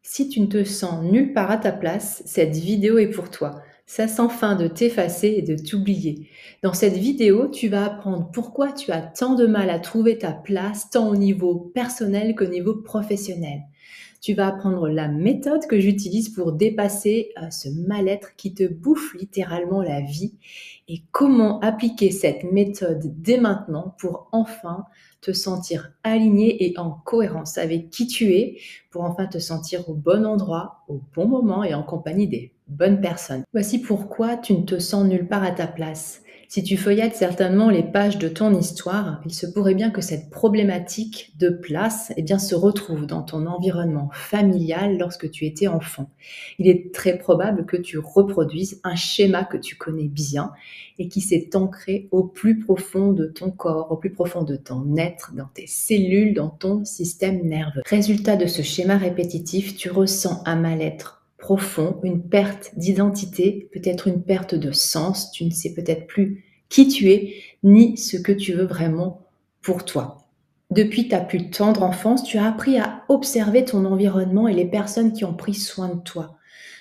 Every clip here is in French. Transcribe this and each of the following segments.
Si tu ne te sens nulle part à ta place, cette vidéo est pour toi. Ça sent fin de t'effacer et de t'oublier. Dans cette vidéo, tu vas apprendre pourquoi tu as tant de mal à trouver ta place, tant au niveau personnel qu'au niveau professionnel. Tu vas apprendre la méthode que j'utilise pour dépasser ce mal-être qui te bouffe littéralement la vie et comment appliquer cette méthode dès maintenant pour enfin te sentir aligné et en cohérence avec qui tu es, pour enfin te sentir au bon endroit, au bon moment et en compagnie des bonnes personnes. Voici pourquoi tu ne te sens nulle part à ta place. Si tu feuillettes certainement les pages de ton histoire, il se pourrait bien que cette problématique de place se retrouve dans ton environnement familial lorsque tu étais enfant. Il est très probable que tu reproduises un schéma que tu connais bien et qui s'est ancré au plus profond de ton corps, au plus profond de ton être, dans tes cellules, dans ton système nerveux. Résultat de ce schéma répétitif, tu ressens un mal-être profond, une perte d'identité, peut-être une perte de sens, tu ne sais peut-être plus qui tu es, ni ce que tu veux vraiment pour toi. Depuis ta plus tendre enfance, tu as appris à observer ton environnement et les personnes qui ont pris soin de toi.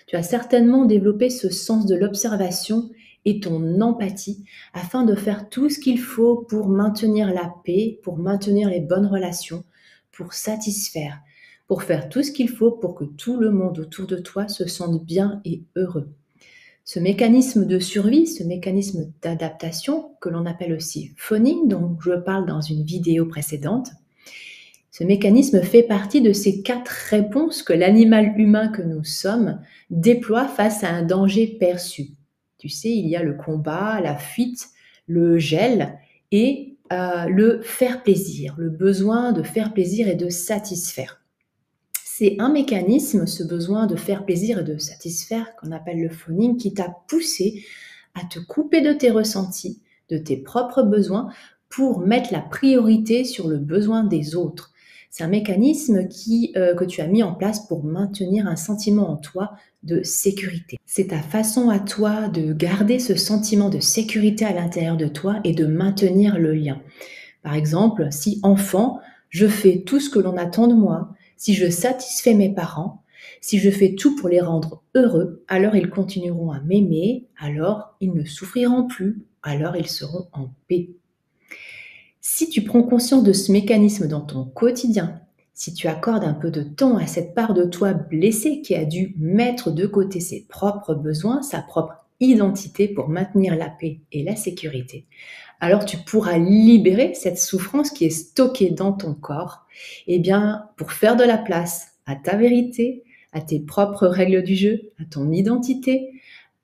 Tu as certainement développé ce sens de l'observation et ton empathie afin de faire tout ce qu'il faut pour maintenir la paix, pour maintenir les bonnes relations, pour satisfaire, pour faire tout ce qu'il faut pour que tout le monde autour de toi se sente bien et heureux. Ce mécanisme de survie, ce mécanisme d'adaptation, que l'on appelle aussi phoning, dont je parle dans une vidéo précédente, ce mécanisme fait partie de ces 4 réponses que l'animal humain que nous sommes déploie face à un danger perçu. Tu sais, il y a le combat, la fuite, le gel et le faire plaisir, le besoin de faire plaisir et de satisfaire. C'est un mécanisme, ce besoin de faire plaisir et de satisfaire, qu'on appelle le phoning, qui t'a poussé à te couper de tes ressentis, de tes propres besoins, pour mettre la priorité sur le besoin des autres. C'est un mécanisme que tu as mis en place pour maintenir un sentiment en toi de sécurité. C'est ta façon à toi de garder ce sentiment de sécurité à l'intérieur de toi et de maintenir le lien. Par exemple, si enfant, je fais tout ce que l'on attend de moi, si je satisfais mes parents, si je fais tout pour les rendre heureux, alors ils continueront à m'aimer, alors ils ne souffriront plus, alors ils seront en paix. Si tu prends conscience de ce mécanisme dans ton quotidien, si tu accordes un peu de temps à cette part de toi blessée qui a dû mettre de côté ses propres besoins, sa propre identité pour maintenir la paix et la sécurité, alors tu pourras libérer cette souffrance qui est stockée dans ton corps, pour faire de la place à ta vérité, à tes propres règles du jeu, à ton identité,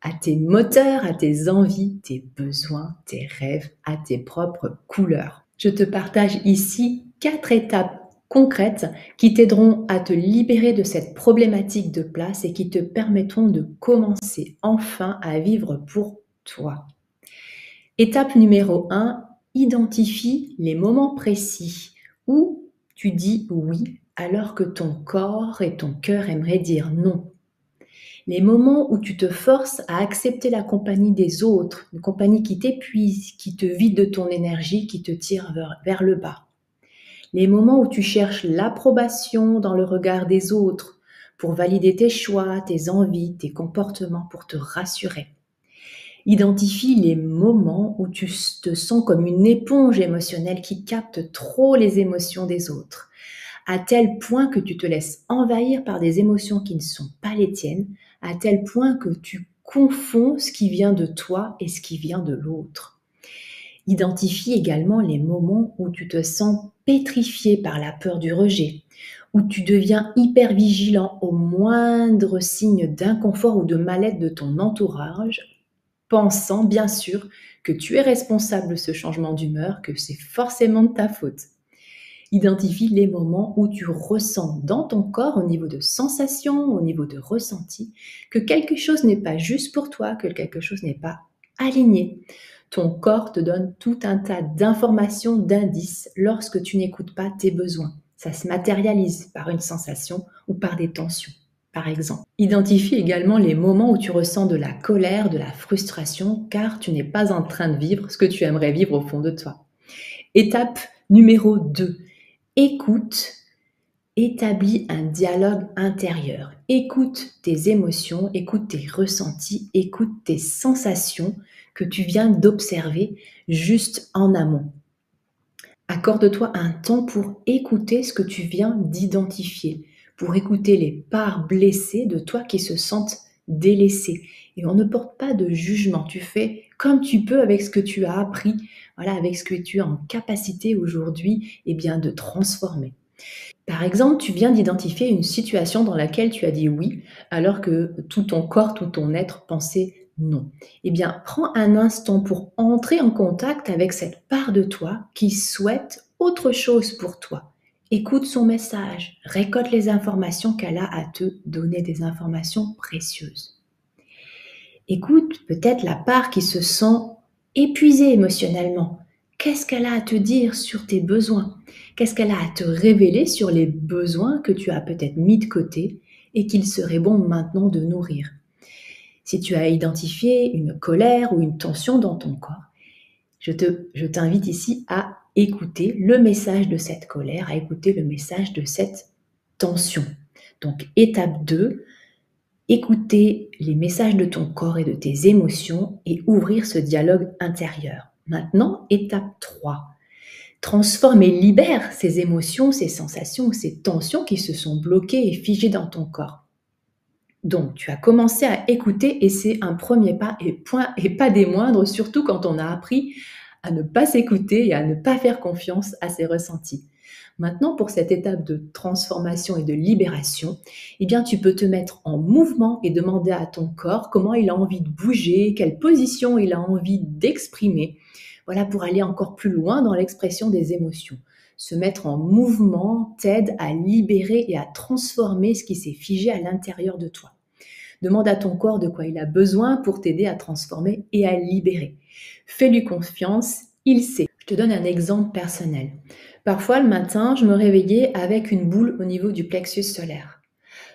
à tes moteurs, à tes envies, tes besoins, tes rêves, à tes propres couleurs. Je te partage ici 4 étapes concrètes qui t'aideront à te libérer de cette problématique de place et qui te permettront de commencer enfin à vivre pour toi. Étape numéro 1, identifie les moments précis où tu dis oui alors que ton corps et ton cœur aimeraient dire non. Les moments où tu te forces à accepter la compagnie des autres, une compagnie qui t'épuise, qui te vide de ton énergie, qui te tire vers le bas. Les moments où tu cherches l'approbation dans le regard des autres pour valider tes choix, tes envies, tes comportements, pour te rassurer. Identifie les moments où tu te sens comme une éponge émotionnelle qui capte trop les émotions des autres, à tel point que tu te laisses envahir par des émotions qui ne sont pas les tiennes, à tel point que tu confonds ce qui vient de toi et ce qui vient de l'autre. Identifie également les moments où tu te sens pétrifié par la peur du rejet, où tu deviens hyper vigilant au moindre signe d'inconfort ou de mal-être de ton entourage, pensant bien sûr que tu es responsable de ce changement d'humeur, que c'est forcément de ta faute. Identifie les moments où tu ressens dans ton corps, au niveau de sensations, au niveau de ressenti, que quelque chose n'est pas juste pour toi, que quelque chose n'est pas aligné. Ton corps te donne tout un tas d'informations, d'indices lorsque tu n'écoutes pas tes besoins. Ça se matérialise par une sensation ou par des tensions, par exemple. Identifie également les moments où tu ressens de la colère, de la frustration, car tu n'es pas en train de vivre ce que tu aimerais vivre au fond de toi. Étape numéro 2. Écoute Établis un dialogue intérieur. Écoute tes émotions, écoute tes ressentis, écoute tes sensations que tu viens d'observer juste en amont. Accorde-toi un temps pour écouter ce que tu viens d'identifier, pour écouter les parts blessées de toi qui se sentent délaissées. Et on ne porte pas de jugement, tu fais comme tu peux avec ce que tu as appris, voilà, avec ce que tu es en capacité aujourd'hui, eh bien, de transformer. Par exemple, tu viens d'identifier une situation dans laquelle tu as dit oui, alors que tout ton corps, tout ton être pensait non. Eh bien, prends un instant pour entrer en contact avec cette part de toi qui souhaite autre chose pour toi. Écoute son message, récolte les informations qu'elle a à te donner, des informations précieuses. Écoute peut-être la part qui se sent épuisée émotionnellement. Qu'est-ce qu'elle a à te dire sur tes besoins? Qu'est-ce qu'elle a à te révéler sur les besoins que tu as peut-être mis de côté et qu'il serait bon maintenant de nourrir? Si tu as identifié une colère ou une tension dans ton corps, je t'invite ici à écouter le message de cette colère, à écouter le message de cette tension. Donc, étape 2, écouter les messages de ton corps et de tes émotions et ouvrir ce dialogue intérieur. Maintenant, étape 3. Transforme et libère ces émotions, ces sensations, ces tensions qui se sont bloquées et figées dans ton corps. Donc, tu as commencé à écouter et c'est un premier pas et pas des moindres, surtout quand on a appris à ne pas s'écouter et à ne pas faire confiance à ses ressentis. Maintenant, pour cette étape de transformation et de libération, eh bien, tu peux te mettre en mouvement et demander à ton corps comment il a envie de bouger, quelle position il a envie d'exprimer. Voilà, pour aller encore plus loin dans l'expression des émotions. Se mettre en mouvement t'aide à libérer et à transformer ce qui s'est figé à l'intérieur de toi. Demande à ton corps de quoi il a besoin pour t'aider à transformer et à libérer. Fais-lui confiance, il sait. Je te donne un exemple personnel. Parfois, le matin, je me réveillais avec une boule au niveau du plexus solaire.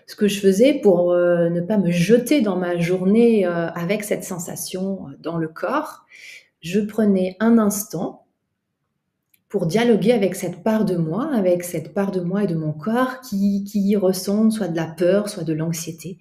Ce que je faisais pour ne pas me jeter dans ma journée avec cette sensation dans le corps, je prenais un instant pour dialoguer avec cette part de moi, et de mon corps qui ressent soit de la peur, soit de l'anxiété.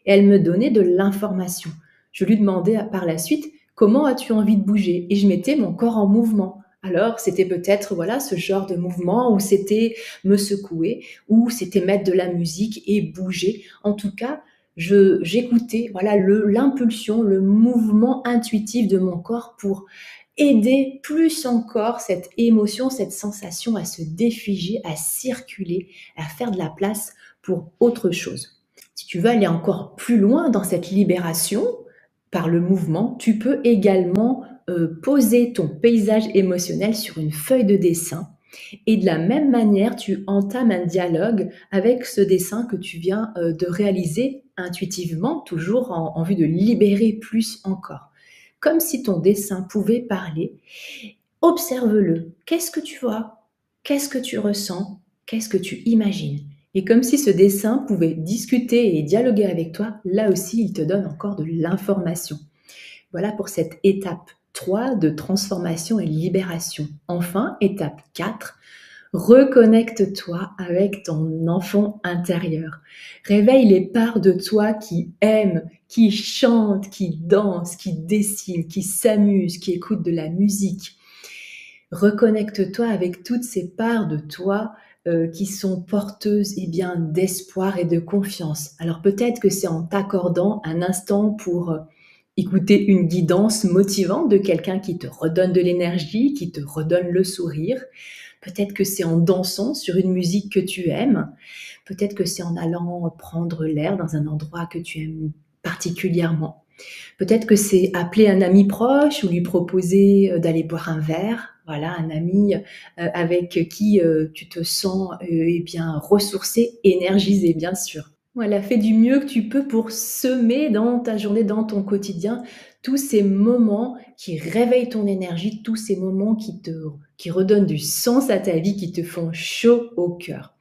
Et elle me donnait de l'information. Je lui demandais par la suite, comment as-tu envie de bouger? Et je mettais mon corps en mouvement. Alors, c'était peut-être voilà ce genre de mouvement où c'était me secouer, ou c'était mettre de la musique et bouger. En tout cas, j'écoutais voilà l'impulsion, le mouvement intuitif de mon corps pour aider plus encore cette émotion, cette sensation à se défiger, à circuler, à faire de la place pour autre chose. Si tu veux aller encore plus loin dans cette libération par le mouvement, tu peux également poser ton paysage émotionnel sur une feuille de dessin et de la même manière, tu entames un dialogue avec ce dessin que tu viens de réaliser intuitivement, toujours en vue de libérer plus encore. Comme si ton dessin pouvait parler, observe-le. Qu'est-ce que tu vois? Qu'est-ce que tu ressens? Qu'est-ce que tu imagines? Et comme si ce dessin pouvait discuter et dialoguer avec toi, là aussi, il te donne encore de l'information. Voilà pour cette étape 3 de transformation et libération. Enfin, étape 4, reconnecte-toi avec ton enfant intérieur. Réveille les parts de toi qui aiment, qui chantent, qui dansent, qui dessinent, qui s'amusent, qui écoutent de la musique. Reconnecte-toi avec toutes ces parts de toi qui sont porteuses bien, d'espoir et de confiance. Alors peut-être que c'est en t'accordant un instant pour écouter une guidance motivante de quelqu'un qui te redonne de l'énergie, qui te redonne le sourire. Peut-être que c'est en dansant sur une musique que tu aimes. Peut-être que c'est en allant prendre l'air dans un endroit que tu aimes particulièrement. Peut-être que c'est appeler un ami proche ou lui proposer d'aller boire un verre. Voilà, un ami avec qui tu te sens bien ressourcé, énergisé, bien sûr. Voilà, fais du mieux que tu peux pour semer dans ta journée, dans ton quotidien, tous ces moments qui réveillent ton énergie, tous ces moments qui redonnent du sens à ta vie, qui te font chaud au cœur.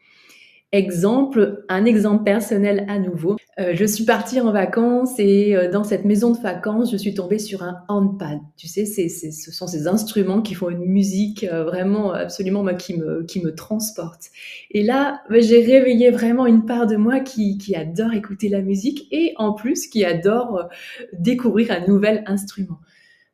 Un exemple personnel à nouveau. Je suis partie en vacances et dans cette maison de vacances, je suis tombée sur un handpan. Tu sais, ce sont ces instruments qui font une musique, vraiment absolument moi qui me transporte. Et là, bah, j'ai réveillé vraiment une part de moi qui adore écouter la musique et en plus qui adore, découvrir un nouvel instrument.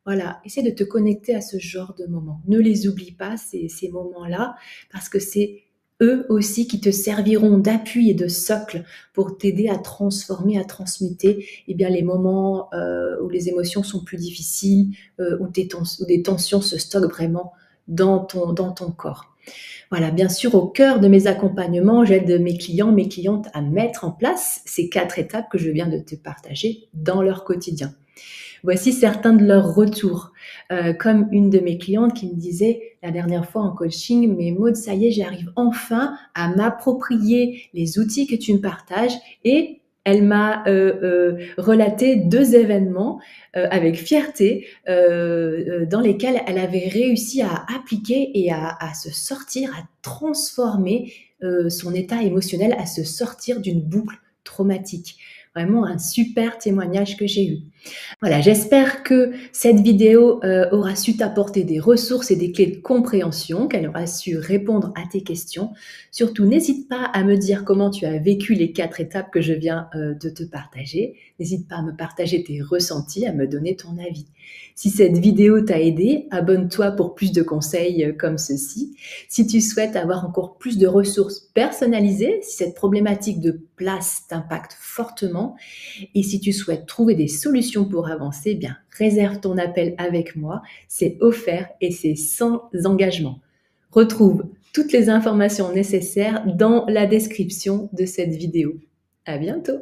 Voilà, essaie de te connecter à ce genre de moments. Ne les oublie pas, ces moments-là, parce que c'est eux aussi qui te serviront d'appui et de socle pour t'aider à transformer, à transmuter eh bien, les moments où les émotions sont plus difficiles, où des tensions se stockent vraiment dans ton corps. Voilà, bien sûr, au cœur de mes accompagnements, j'aide mes clients, mes clientes à mettre en place ces 4 étapes que je viens de te partager dans leur quotidien. Voici certains de leurs retours. Comme une de mes clientes qui me disait la dernière fois en coaching, mais Maud, ça y est, j'arrive enfin à m'approprier les outils que tu me partages et elle m'a relaté 2 événements avec fierté dans lesquels elle avait réussi à appliquer et à se sortir, à transformer son état émotionnel, à se sortir d'une boucle traumatique. Vraiment un super témoignage que j'ai eu. Voilà, j'espère que cette vidéo aura su t'apporter des ressources et des clés de compréhension, qu'elle aura su répondre à tes questions. Surtout, n'hésite pas à me dire comment tu as vécu les 4 étapes que je viens de te partager. N'hésite pas à me partager tes ressentis, à me donner ton avis. Si cette vidéo t'a aidé, abonne-toi pour plus de conseils comme ceci. Si tu souhaites avoir encore plus de ressources personnalisées, si cette problématique de place t'impacte fortement, et si tu souhaites trouver des solutions pour avancer, bien, réserve ton appel avec moi. C'est offert et c'est sans engagement. Retrouve toutes les informations nécessaires dans la description de cette vidéo. À bientôt!